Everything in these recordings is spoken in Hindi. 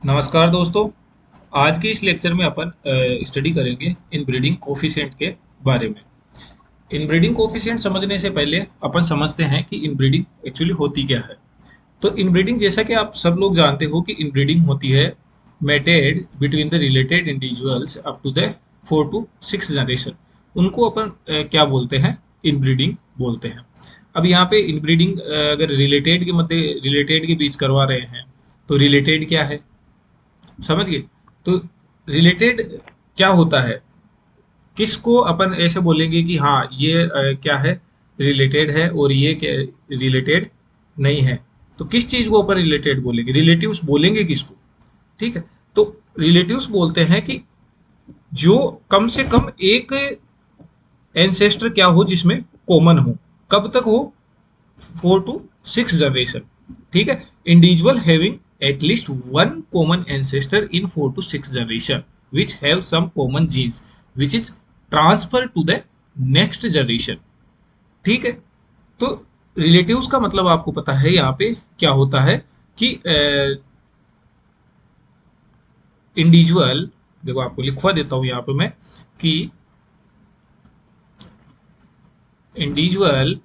नमस्कार दोस्तों। आज के इस लेक्चर में अपन स्टडी करेंगे इनब्रीडिंग कोफिशिएंट के बारे में। इनब्रीडिंग कोफिशिएंट समझने से पहले अपन समझते हैं कि इनब्रीडिंग एक्चुअली होती क्या है। तो इनब्रीडिंग, जैसा कि आप सब लोग जानते हो कि इनब्रीडिंग होती है mated between the related individuals up to the 4 to 6 generation. उनको अपन क्या बोलते हैं? इनब्रीडिंग बोलते हैं। अब यहाँ पे इनब्रीडिंग अगर रिलेटेड के बीच करवा रहे हैं तो रिलेटेड क्या है, समझ गए? तो रिलेटेड क्या होता है, किसको अपन ऐसे बोलेंगे कि हाँ ये क्या है, रिलेटेड है, और ये क्या रिलेटेड नहीं है। तो किस चीज को अपन रिलेटेड बोलेंगे? रिलेटिव्स बोलेंगे किसको? ठीक है। तो रिलेटिव्स बोलते हैं कि जो कम से कम एक एंसेस्टर क्या हो जिसमें कॉमन हो। कब तक हो? 4 to 6 जनरेशन। ठीक है। Individual having at least one common ancestor in 4 to 6 generation which have some common genes which is transfer to the next generation. ठीक है। तो रिलेटिव्स का मतलब आपको पता है यहाँ पे क्या होता है कि इंडिविजुअल, देखो आपको लिखवा देता हूं यहाँ पे मैं कि individual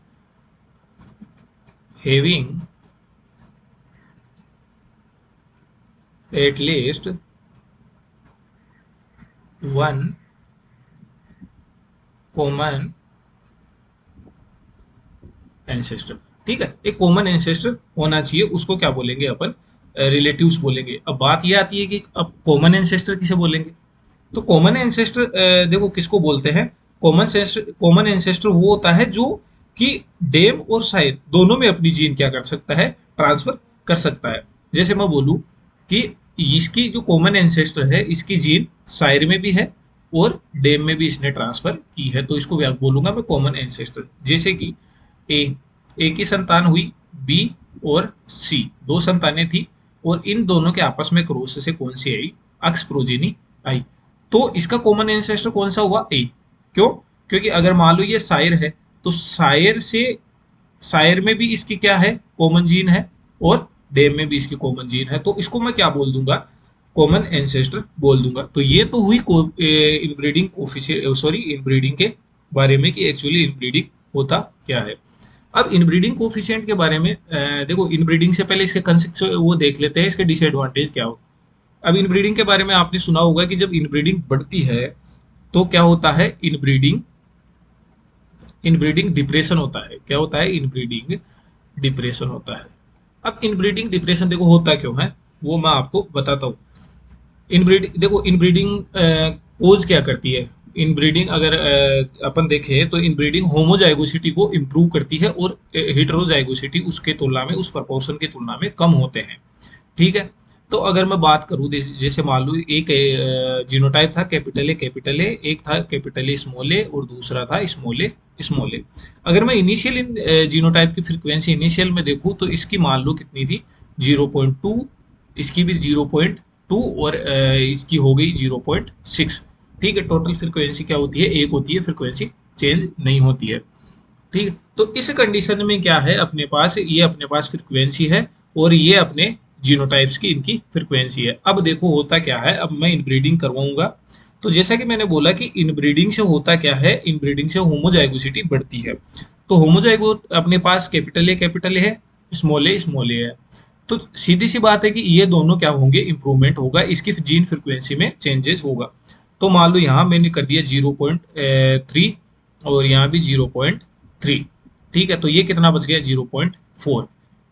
having at least one common ancestor. ठीक है। एक कॉमन एंसेस्टर होना चाहिए, उसको क्या बोलेंगे अपन? रिलेटिव्स बोलेंगे। अब बात ये आती है कि अब कॉमन एंसेस्टर किसे बोलेंगे? तो कॉमन एंसेस्टर देखो किसको बोलते हैं। कॉमन एंसेस्टर वो होता है जो कि डेम और साइर दोनों में अपनी जीन क्या कर सकता है? ट्रांसफर कर सकता है। जैसे मैं बोलूं कि इसकी जो कॉमन एंसेस्टर है इसकी जीन साइर में भी है और डेम में भी इसने ट्रांसफर की है, तो इसको बोलूंगा मैं कॉमन एंसेस्टर। जैसे कि ए ए की संतान हुई, बी और सी दो संतानें थी, और इन दोनों के आपस में क्रॉस से कौन सी आई? अक्स प्रोजेनी आई। तो इसका कॉमन एंसेस्टर कौन सा हुआ? ए। क्यों? क्योंकि अगर मान लो ये सायर है तो सायर से सायर में भी इसकी क्या है? कॉमन जीन है, और डेम में भी इसकी कॉमन जीन है, तो इसको मैं क्या बोल दूंगा? कॉमन एंसेस्टर बोल दूंगा। तो ये तो हुई इनब्रीडिंग कोफिशिएंट, सॉरी, इनब्रीडिंग के बारे में कि एक्चुअली इनब्रीडिंग होता क्या है। अब इनब्रीडिंग कोफिशिएंट के बारे में देखो, इनब्रीडिंग से पहले इसके कंसेप्ट वो देख लेते हैं, इसके डिसएडवांटेज क्या हो। अब इनब्रीडिंग के बारे में आपने सुना होगा कि जब इनब्रीडिंग बढ़ती है तो क्या होता है? इनब्रीडिंग इनब्रीडिंग डिप्रेशन होता है। क्या होता है? इनब्रीडिंग डिप्रेशन होता है। अब इनब्रीडिंग डिप्रेशन देखो होता क्यों है, वो मैं आपको बताता हूँ। इनब्रीडिंग देखो, इनब्रीडिंग कोज क्या करती है? इनब्रीडिंग अगर अपन देखें तो इनब्रीडिंग होमोजाइगोसिटी को इम्प्रूव करती है, और हेटेरोजाइगोसिटी उसके तुलना में, उस प्रपोर्शन की तुलना में कम होते हैं। ठीक है। तो अगर मैं बात करूँ जैसे मान लो एक जीनोटाइप था कैपिटल ए, एक था कैपिटल ए स्मॉल ए, और दूसरा था स्मॉल ए स्मॉल ए। अगर मैं इनिशियल इन जीनोटाइप की फ्रीक्वेंसी इनिशियल में देखूँ तो इसकी मान लो कितनी थी? 0.2, इसकी भी 0.2, और इसकी हो गई 0.6। ठीक है। टोटल फ्रीक्वेंसी क्या होती है? एक होती है, फ्रीक्वेंसी चेंज नहीं होती है। ठीक है। तो इस कंडीशन में क्या है, अपने पास ये अपने पास फ्रीक्वेंसी है, और ये अपने जीनोटाइप्स की इनकी फ्रीक्वेंसी है। अब देखो होता क्या है, अब मैं इनब्रीडिंग करवाऊंगा। तो जैसा कि मैंने बोला कि इनब्रीडिंग से होता क्या है, इनब्रीडिंग से होमोजाइगोसिटी बढ़ती है। तो होमोजाइगो अपने पास कैपिटल ए है, स्मॉल ए है। तो सीधी सी बात है कि ये दोनों क्या होंगे? इंप्रूवमेंट होगा, इसकी जीन फ्रीक्वेंसी में चेंजेस होगा। तो मान लो यहाँ मैंने कर दिया 0.3, और यहाँ भी 0.3। ठीक है। तो ये कितना बच गया? 0.4।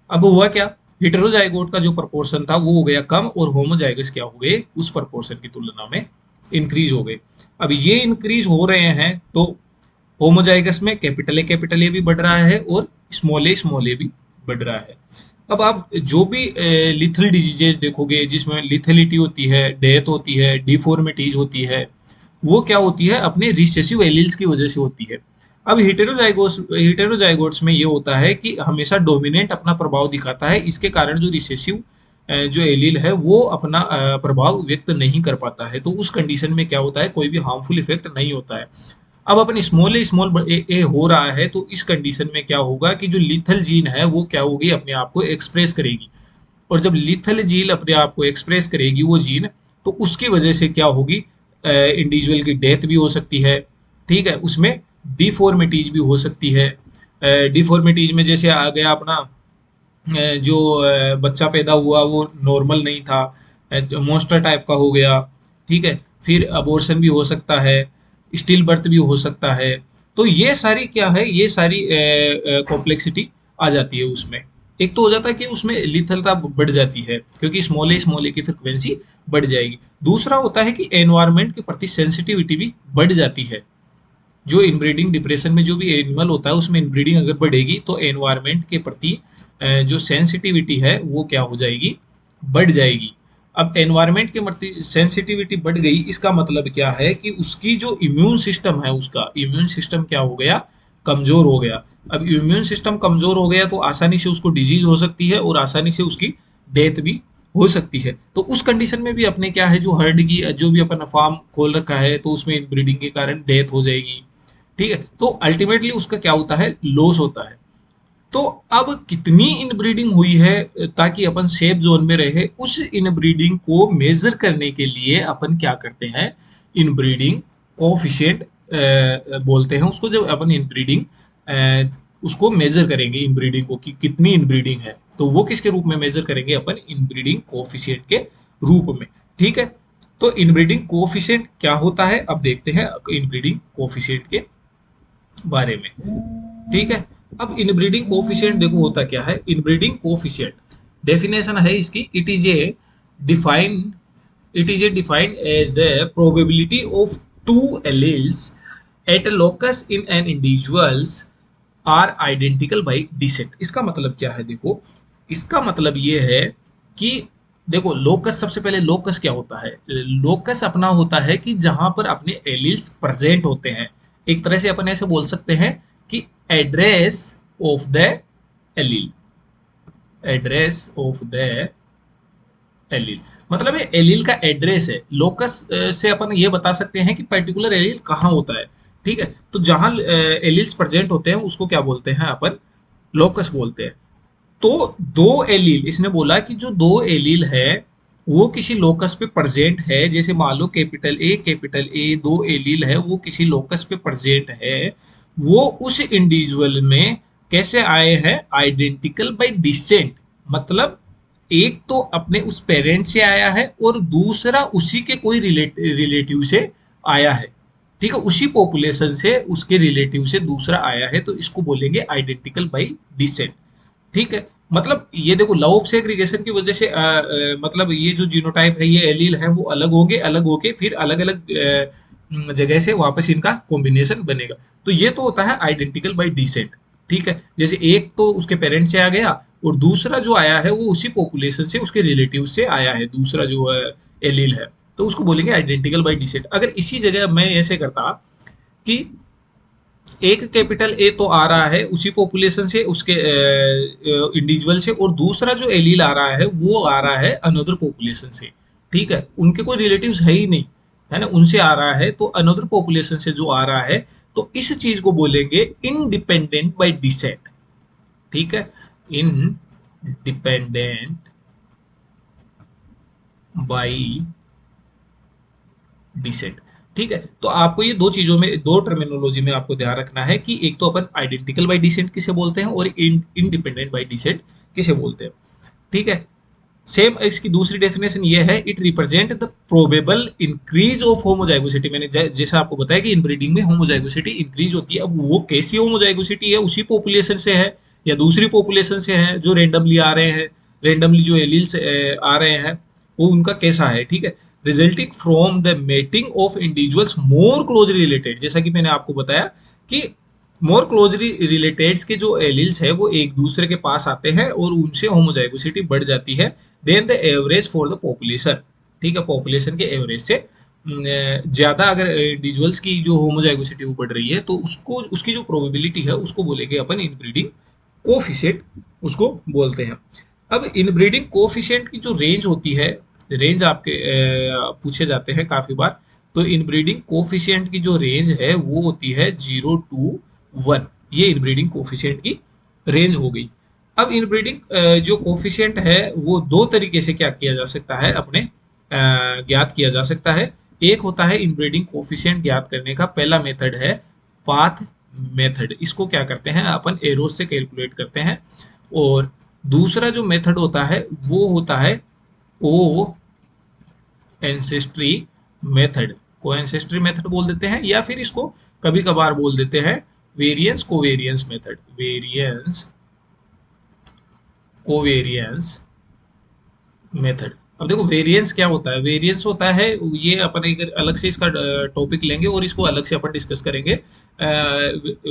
अब हुआ क्या? हेटेरोजाइगोट का जो प्रपोर्शन था वो हो गया कम, और होमोजाइगस क्या हो गए? उस प्रपोर्शन की तुलना में इंक्रीज हो गए। अब ये इंक्रीज हो रहे हैं तो होमोजाइगस में कैपिटल ए भी बढ़ रहा है, और स्मॉल ए भी बढ़ रहा है। अब आप जो भी लिथल डिजीजेज देखोगे जिसमें लिथलिटी होती है, डेथ होती है, डिफॉर्मिटीज होती है, वो क्या होती है? अपने रिसेसिव एलील्स की वजह से होती है। अब हिटेरोजाइगोट्स में ये होता है कि हमेशा डोमिनेंट अपना प्रभाव दिखाता है, इसके कारण जो रिसेसिव जो एलील है वो अपना प्रभाव व्यक्त नहीं कर पाता है। तो उस कंडीशन में क्या होता है? कोई भी हार्मफुल इफेक्ट नहीं होता है। अब अपन स्मॉल ए हो रहा है तो इस कंडीशन में क्या होगा कि जो लिथल जीन है वो क्या होगी? अपने आप को एक्सप्रेस करेगी, और जब लिथल जीन अपने आप को एक्सप्रेस करेगी वो जीन, तो उसकी वजह से क्या होगी, इंडिविजुअल की डेथ भी हो सकती है। ठीक है, उसमें डिफॉर्मिटीज भी हो सकती है। डिफॉर्मिटीज में जैसे आ गया अपना जो बच्चा पैदा हुआ वो नॉर्मल नहीं था, मॉन्स्टर टाइप का हो गया। ठीक है, फिर अबॉर्शन भी हो सकता है, स्टिल बर्थ भी हो सकता है। तो ये सारी क्या है, ये सारी कॉम्प्लेक्सिटी आ जाती है उसमें। एक तो हो जाता है कि उसमें लिथलता बढ़ जाती है क्योंकि स्मॉल ए की फ्रिक्वेंसी बढ़ जाएगी। दूसरा होता है कि एनवायरनमेंट के प्रति सेंसिटिविटी भी बढ़ जाती है। जो इनब्रीडिंग डिप्रेशन में जो भी एनिमल होता है उसमें इनब्रीडिंग अगर बढ़ेगी तो एनवायरनमेंट के प्रति जो सेंसिटिविटी है वो क्या हो जाएगी, बढ़ जाएगी। अब एनवायरनमेंट के प्रति सेंसिटिविटी बढ़ गई, इसका मतलब क्या है कि उसकी जो इम्यून सिस्टम है, उसका इम्यून सिस्टम क्या हो गया, कमजोर हो गया। अब इम्यून सिस्टम कमजोर हो गया तो आसानी से उसको डिजीज हो सकती है और आसानी से उसकी डेथ भी हो सकती है। तो उस कंडीशन में भी अपने क्या है, जो हर्ड की जो भी अपन फार्म खोल रखा है तो उसमें इनब्रीडिंग के कारण डेथ हो जाएगी। ठीक है, तो अल्टीमेटली उसका क्या होता है, लॉस होता है। तो अब कितनी इनब्रीडिंग हुई है ताकि अपन सेफ जोन में रहे, उस इनब्रीडिंग को मेजर करने के लिए अपन क्या करते हैं, इनब्रीडिंग कोफिशिएंट बोलते हैं उसको। जब अपन इनब्रीडिंग उसको मेजर करेंगे, इनब्रीडिंग को कि कितनी इनब्रीडिंग है, तो वो किसके रूप में मेजर करेंगे, अपन इनब्रीडिंग कोफिशिएंट के रूप में। ठीक है, तो इनब्रीडिंग कोफिशिएंट क्या होता है, अब देखते हैं इनब्रीडिंग कोफिशिएंट के बारे में। ठीक है, अब इनब्रीडिंग कोफिशिएंट देखो होता क्या है। इनब्रीडिंग कोफिशिएंट डेफिनेशन है इसकी, define it is a defined as the probability of two alleles at a locus in an individuals are identical by descent. इसका मतलब क्या है, देखो इसका मतलब ये है कि देखो लोकस, सबसे पहले लोकस क्या होता है, लोकस अपना होता है कि जहां पर अपने एलिल्स प्रेजेंट होते हैं। एक तरह से अपन ऐसे बोल सकते हैं कि address of the allele, address of the allele, मतलब ये एलील का एड्रेस है। लोकस से अपन ये बता सकते हैं कि पर्टिकुलर एलील कहाँ होता है। ठीक है, तो जहां एलील्स प्रेजेंट होते हैं उसको क्या बोलते हैं अपन, लोकस बोलते हैं। तो दो एलील, इसने बोला कि जो दो एलील है वो किसी लोकस पे प्रेजेंट है, जैसे मान लो कैपिटल ए दो एलील है, वो किसी लोकस पे प्रेजेंट है, वो उस इंडिविजुअल में कैसे आए हैं, आइडेंटिकल बाय डिसेंट। मतलब एक तो अपने उस पेरेंट से आया है और दूसरा उसी के कोई रिलेटिव से आया है। ठीक है, उसी पॉपुलेशन से उसके रिलेटिव से दूसरा आया है, तो इसको बोलेंगे आइडेंटिकल बाय डिसेंट। ठीक है, मतलब ये देखो लव ऑफ सेग्रीगेशन की वजह से मतलब ये जो जीनोटाइप है, ये एलील है, वो अलग होंगे, अलग होके फिर अलग अलग जगह से वापस इनका कॉम्बिनेशन बनेगा। तो ये तो होता है आइडेंटिकल बाय डिसेंट। ठीक है, जैसे एक तो उसके पेरेंट से आ गया और दूसरा जो आया है वो उसी पॉपुलेशन से उसके रिलेटिव से आया है, दूसरा जो एलील है, तो उसको बोलेंगे आइडेंटिकल बाय डिसेंट। अगर इसी जगह मैं ऐसे करता कि एक कैपिटल ए तो आ रहा है उसी पॉपुलेशन से उसके इंडिविजुअल से, और दूसरा जो एलील आ रहा है वो आ रहा है अनदर पॉपुलेशन से। ठीक है, उनके कोई रिलेटिव्स है ही नहीं, है ना, उनसे आ रहा है, तो अनदर पॉपुलेशन से जो आ रहा है, तो इस चीज को बोलेंगे इनडिपेंडेंट बाय डिसेंट। ठीक है, इनडिपेंडेंट बाय डिसेंट। ठीक है, तो आपको ये दो चीजों में, दो टर्मिनोलॉजी में आपको ध्यान रखना है कि एक तो अपन आइडेंटिकल बाय डिसेंट किसे बोलते हैं और इंडिपेंडेंट बाय डिसेंट किसे बोलते हैं। ठीक है, सेम इसकी दूसरी डेफिनेशन ये है, it represent the probable increase of homozygosity. मैंने जैसा आपको बताया कि इनब्रीडिंग में होमोजाइगोसिटी इंक्रीज होती है। अब वो कैसी होमोजाइगोसिटी है, उसी पॉपुलेशन से है या दूसरी पॉपुलेशन से है जो रेंडमली आ रहे हैं, रेंडमली जो एलील्स आ रहे हैं वो उनका कैसा है। ठीक है, resulting from the mating of individuals more closely related, जैसा कि मैंने आपको बताया कि मोर क्लोजली रिलेटेड के जो एलील्स है वो एक दूसरे के पास आते हैं और उनसे होमोजाइगोसिटी बढ़ जाती है then the average for the population. ठीक है, पॉपुलेशन के एवरेज से ज्यादा अगर इंडिविजुअल्स की जो होमोजाइगोसिटी वो बढ़ रही है तो उसको, उसकी जो प्रोबेबिलिटी है उसको बोलेंगे अपन इनब्रीडिंग कोफिशिएंट, उसको बोलते हैं। अब इनब्रीडिंग कोफिशिएंट की जो रेंज होती है, रेंज आपके पूछे जाते हैं काफी बार, तो इनब्रीडिंग कोफिशिएंट की जो रेंज है वो होती है 0 to 1। ये इनब्रीडिंग कोफिशिएंट की रेंज हो गई। अब इनब्रीडिंग जो कोफिशिएंट है वो दो तरीके से क्या किया जा सकता है अपने ज्ञात किया जा सकता है। एक होता है इनब्रीडिंग कोफिशिएंट ज्ञात करने का पहला मेथड है पाथ मेथड। इसको क्या करते हैं अपन एरोज से कैलकुलेट करते हैं। और दूसरा जो मेथड होता है वो होता है को एंसेस्ट्री मेथड। को एंसेस्ट्री मेथड बोल देते हैं या फिर इसको कभी कभार बोल देते हैं variance covariance method. Variance covariance method. अब देखो वेरिएंस क्या होता है। वेरिएंस होता है ये अपन एक अलग से इसका टॉपिक लेंगे और इसको अलग से अपन डिस्कस करेंगे।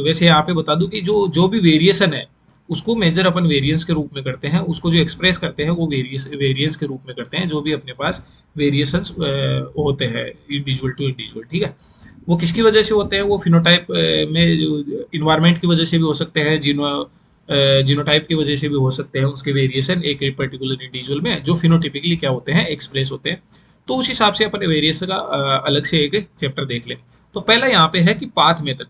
वैसे यहाँ पे बता दूं कि जो जो भी वेरिएशन है उसको मेजर अपन वेरिएंस के रूप में करते हैं, उसको जो एक्सप्रेस करते हैं वो वेरिएंस के रूप में करते हैं। जो भी अपने पास वेरिएशंस होते हैं इंडिविजुअल टू इंडिविजुअल, ठीक है, वो किसकी वजह से होते हैं, वो फिनोटाइप में इन्वायरमेंट की वजह से भी हो सकते हैं, जीनोटाइप की वजह से भी हो सकते हैं उसके वेरिएशन एक पर्टिकुलर इंडिविजुअल में जो फिनोटिपिकली क्या होते हैं एक्सप्रेस होते हैं। तो उस हिसाब से अपन वेरिएशन का अलग से एक चैप्टर देख लें। तो पहला यहाँ पे है कि पाथ मेथड।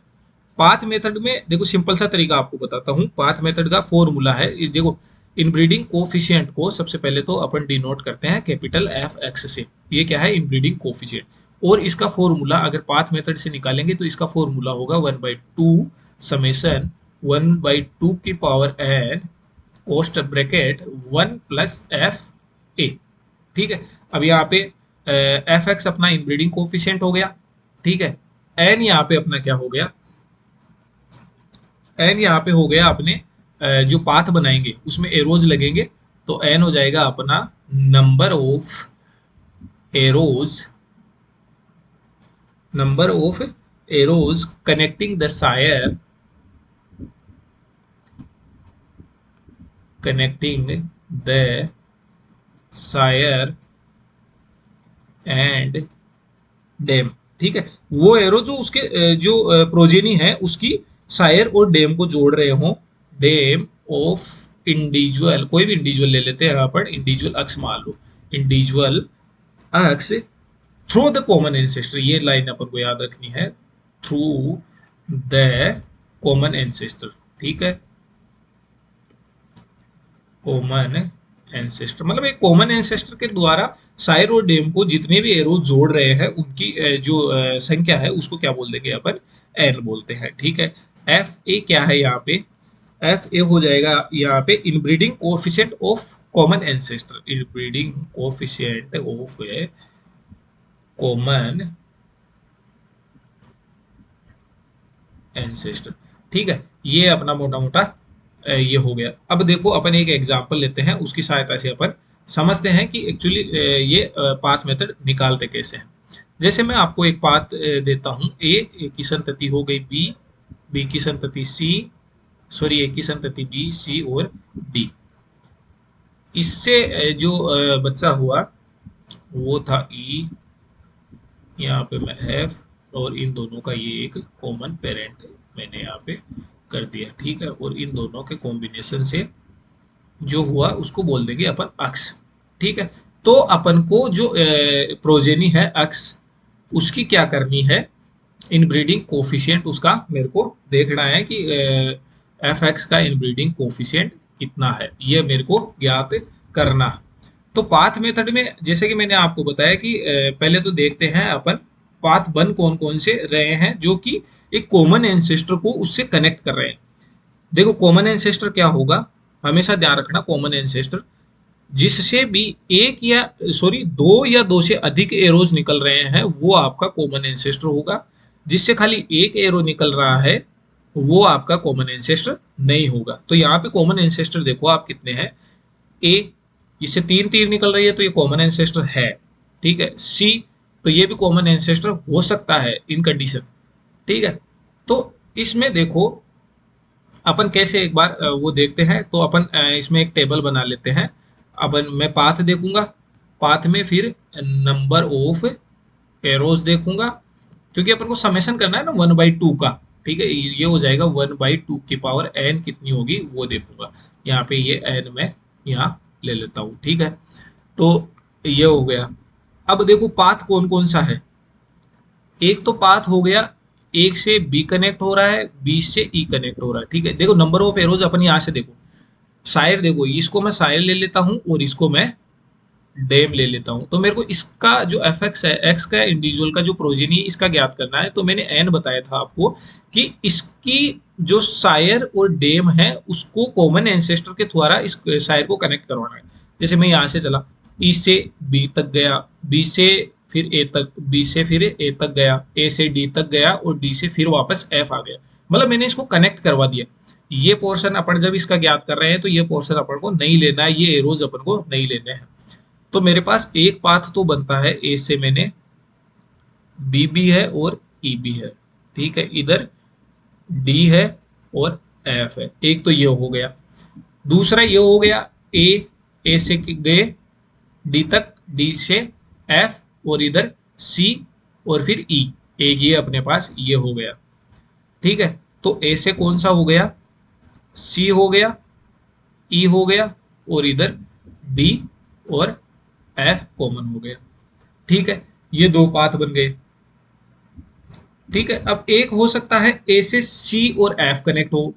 पाथ मेथड में देखो सिंपल सा तरीका आपको बताता हूँ। पाथ मेथड का फॉर्मूला है देखो, इनब्रीडिंग कोफिशिएंट को सबसे पहले तो अपन डिनोट करते हैं कैपिटल एफ एक्स से। ये क्या है, इनब्रीडिंग कोफिशिएंट। और इसका फॉर्मूला अगर पाथ मेथड से निकालेंगे तो इसका फॉर्मूला होगा 1/2 समेशन 1/2 की पावर n कोस्ट ब्रैकेट 1 प्लस एफ ए। ठीक है, अब यहाँ पे एफ एक्स अपना इनब्रीडिंग कोफिशिएंट हो गया, ठीक है। एन यहाँ पे अपना क्या हो गया, एन यहाँ पे हो गया अपने जो पाथ बनाएंगे उसमें एरोज लगेंगे, तो एन हो जाएगा अपना number of arrows, number of arrows connecting the sire, connecting the sire and dam. ठीक है, वो एरो जो उसके जो प्रोजेनी है उसकी सायर और डेम को जोड़ रहे हो। डेम ऑफ इंडिविजुअल, कोई भी इंडिविजुअल ले लेते हैं यहाँ पर, इंडिविजुअल अक्स मान लो, इंडिविजुअल अक्स थ्रू द कॉमन एंसेस्टर। ये लाइन अपन को याद रखनी है, थ्रू द कॉमन एंसेस्टर। ठीक है, कॉमन एंसेस्टर मतलब एक कॉमन एंसेस्टर के द्वारा सायर और डेम को जितने भी एरो जोड़ रहे हैं उनकी जो संख्या है उसको क्या बोल देंगे अपन, एन बोलते हैं। ठीक है, एफ ए क्या है यहाँ पे, एफ ए हो जाएगा यहाँ पे inbreeding coefficient of common ancestor, inbreeding coefficient of A common ancestor. ठीक है, ये अपना मोटा मोटा ये हो गया। अब देखो अपन एक एग्जांपल लेते हैं, उसकी सहायता से अपन समझते हैं कि एक्चुअली ये पाथ मेथड निकालते कैसे हैं। जैसे मैं आपको एक पाथ देता हूं, ए की संतति हो गई बी, बी की संतति सी, सॉरी ए की संतति बी, सी और डी। इससे जो बच्चा हुआ वो था ई, यहाँ पे मैं एफ, और इन दोनों का ये एक कॉमन पेरेंट मैंने यहाँ पे कर दिया। ठीक है, और इन दोनों के कॉम्बिनेशन से जो हुआ उसको बोल देंगे अपन अक्स। ठीक है, तो अपन को जो प्रोजेनी है अक्स उसकी क्या करनी है, इनब्रीडिंग कोफिशिएंट उसका मेरे को देखना है कि एफ एक्स का इनब्रीडिंग कोफिशिएंट कितना है, ये मेरे को ज्ञात करना। तो पाथ मेथड में जैसे कि मैंने आपको बताया कि पहले तो देखते हैं अपन पाथ बन कौन कौन से रहे हैं जो कि एक कॉमन एंसेस्टर को उससे कनेक्ट कर रहे हैं। देखो कॉमन एंसेस्टर क्या होगा, हमेशा ध्यान रखना, कॉमन एंसेस्टर जिससे भी एक या सॉरी दो या दो से अधिक एरोज निकल रहे हैं वो आपका कॉमन एंसेस्टर होगा। जिससे खाली एक एरो निकल रहा है वो आपका कॉमन एंसेस्टर नहीं होगा। तो यहाँ पे कॉमन एंसेस्टर देखो आप कितने हैं, ए इससे 3 तीर निकल रही है तो ये कॉमन एंसेस्टर है। ठीक है, सी तो ये भी कॉमन एंसेस्टर हो सकता है इन कंडीशन। ठीक है, तो इसमें देखो अपन कैसे एक बार वो देखते हैं। तो अपन इसमें एक टेबल बना लेते हैं। अपन मैं पाथ देखूंगा, पाथ में फिर नंबर ऑफ एरोज देखूंगा, क्योंकि अपन को समेशन करना है ना 1/2 का। ठीक है, ये हो जाएगा 1/2 की पावर एन कितनी होगी वो देखूंगा। यहाँ पे ये एन मैं यहाँ ले लेता हूँ। ठीक है, तो ये हो गया। अब देखो पाथ कौन कौन सा है, एक तो पाथ हो गया एक से बी कनेक्ट हो रहा है, बी से ई कनेक्ट हो रहा है। ठीक है, देखो नंबर ऑफ एरोज अपन यहाँ से देखो सायर देखो, इसको मैं सायर ले लेता हूँ और इसको मैं डेम ले लेता हूँ, तो मेरे को इसका जो एफ एक्स है, एक्स का इंडिविजुअल का जो प्रोजेनी है इसका ज्ञात करना है। तो मैंने एन बताया था आपको कि इसकी जो सायर और डेम है उसको कॉमन एंसेस्टर के द्वारा इस सायर को कनेक्ट करवाना है। जैसे मैं यहाँ से चला, ई से बी तक गया, बी से फिर ए तक, बी से फिर ए तक गया, ए से डी तक गया और डी से फिर वापस एफ आ गया। मतलब मैंने इसको कनेक्ट करवा दिया। ये पोर्शन अपन जब इसका ज्ञात कर रहे हैं तो ये पोर्शन अपन को नहीं लेना है, ये एरोज अपन को नहीं लेने हैं। तो मेरे पास एक पाथ तो बनता है, ए से मैंने बी भी है और ई भी है, ठीक है, इधर डी है और एफ है, एक तो ये हो गया। दूसरा ये हो गया, ए से गए डी तक, डी से एफ और इधर सी और फिर ई, एक ये अपने पास ये हो गया, ठीक है। तो ए से कौन सा हो गया, सी हो गया, ई हो गया और इधर डी और एफ कॉमन हो गया, ठीक है। ये दो पाथ बन गए, ठीक है। अब एक हो सकता है ए से सी और एफ कनेक्ट हो,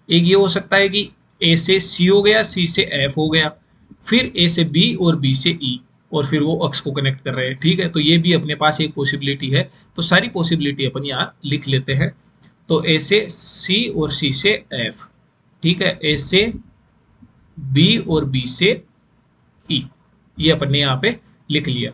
एक ये हो सकता है कि ए से सी हो गया, सी से एफ हो गया, फिर ए से बी और बी से ई और फिर वो अक्स को कनेक्ट कर रहे हैं, ठीक है। तो ये भी अपने पास एक पॉसिबिलिटी है। तो सारी पॉसिबिलिटी अपन यहाँ लिख लेते हैं। तो ए से सी और सी से एफ, ठीक है, ए से बी और बी से ई, ये अपन ने यहाँ पे लिख लिया।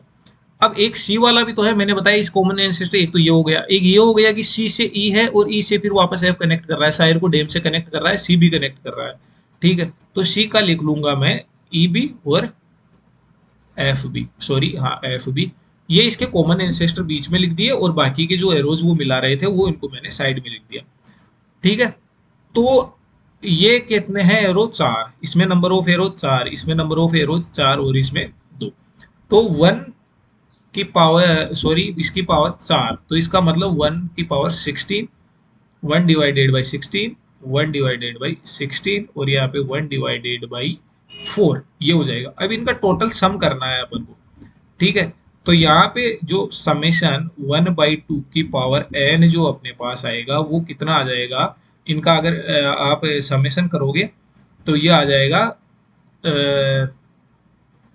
अब एक सी वाला भी तो है, मैंने बताया इस कॉमन एंसेस्टर, एक तो ये हो गया, एक ये हो गया कि सी से ई है और ई से फिर वापस एफ कनेक्ट कर रहा है, सायर को डेम से कनेक्ट कर रहा है, सी भी कनेक्ट कर रहा है, ठीक है। तो सी का लिख लूंगा मैं ई बी और एफ बी, सॉरी हाँ एफ बी, ये इसके कॉमन एंसेस्टर बीच में लिख दिए और बाकी के जो एरोज वो मिला रहे थे वो इनको मैंने साइड में लिख दिया, ठीक है। तो ये कितने हैं एरो, चार, इसमें नंबर ऑफ एरो चार, इसमें नंबर ऑफ एरो चार और इसमें दो। तो वन की पावर, सॉरी इसकी पावर चार, तो इसका मतलब वन की power 16, one divided by 16, one divided by 16 और यहाँ पे वन डिवाइडेड बाई 4, ये हो जाएगा। अब इनका टोटल सम करना है अपन को, ठीक है। तो यहाँ पे जो समेशन 1/2 की पावर n जो अपने पास आएगा वो कितना आ जाएगा, इनका अगर आप समेशन करोगे तो ये आ जाएगा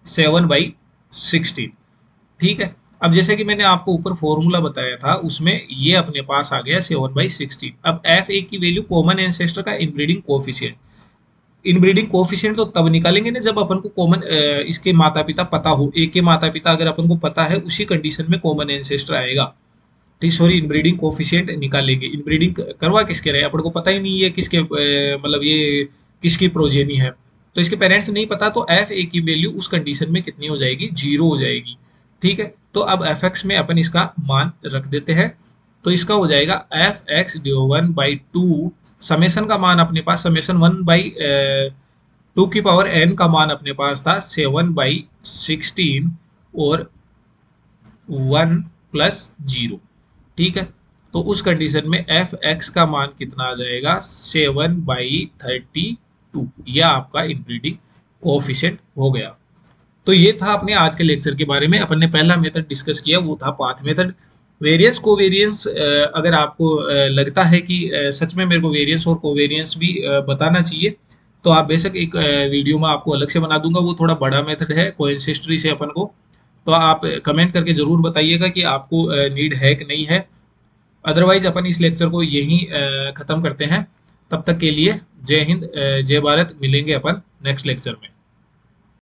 7/16, ठीक है। अब जैसे कि मैंने आपको ऊपर फॉर्मूला बताया था उसमें ये अपने पास आ गया 7/16। अब एफ ए की वैल्यू कॉमन एंसेस्टर का इनब्रीडिंग कोफिशिएंट, इनब्रीडिंग कोफिशिएंट तो तब निकालेंगे ना जब अपन को कॉमन इसके माता पिता पता हो, एक के माता पिता अगर अपन को पता है उसी कंडीशन में कॉमन एंसेस्टर आएगा, ठीक। सॉरी इनब्रीडिंग कोफिशिएंट निकालेंगे, इनब्रीडिंग करवा किसके रहे अपन को पता ही नहीं है किसके मतलब ये किसकी प्रोजेनी है, तो इसके पेरेंट्स नहीं पता, तो एफ ए की वैल्यू उस कंडीशन में कितनी हो जाएगी, 0 हो जाएगी, ठीक है। तो अब एफ एक्स में अपन इसका मान रख देते हैं, तो इसका हो जाएगा एफ एक्स 1/2, समेशन का मान अपने पास, समेशन 1/2 की पावर n का मान अपने पास था 7/16 और 1 + 0, ठीक है। तो उस कंडीशन में एफ एक्स का मान कितना आ जाएगा, 7/32, यह आपका इनब्रीडिंग कोएफिशिएंट हो गया। तो ये था अपने आज के लेक्चर के बारे में। अपन ने पहला मेथड डिस्कस किया वो था पाथ मेथड। वेरिएंस कोवेरिएंस, अगर आपको लगता है कि सच में मेरे को वेरिएंस और कोवेरिएंस भी बताना चाहिए तो आप बेशक एक वीडियो में आपको अलग से बना दूंगा, वो थोड़ा बड़ा मेथड है कोइंसिस्टरी से अपन को। तो आप कमेंट करके ज़रूर बताइएगा कि आपको नीड है कि नहीं है। अदरवाइज अपन इस लेक्चर को यहीं ख़त्म करते हैं। तब तक के लिए जय हिंद, जय भारत, मिलेंगे अपन नेक्स्ट लेक्चर में।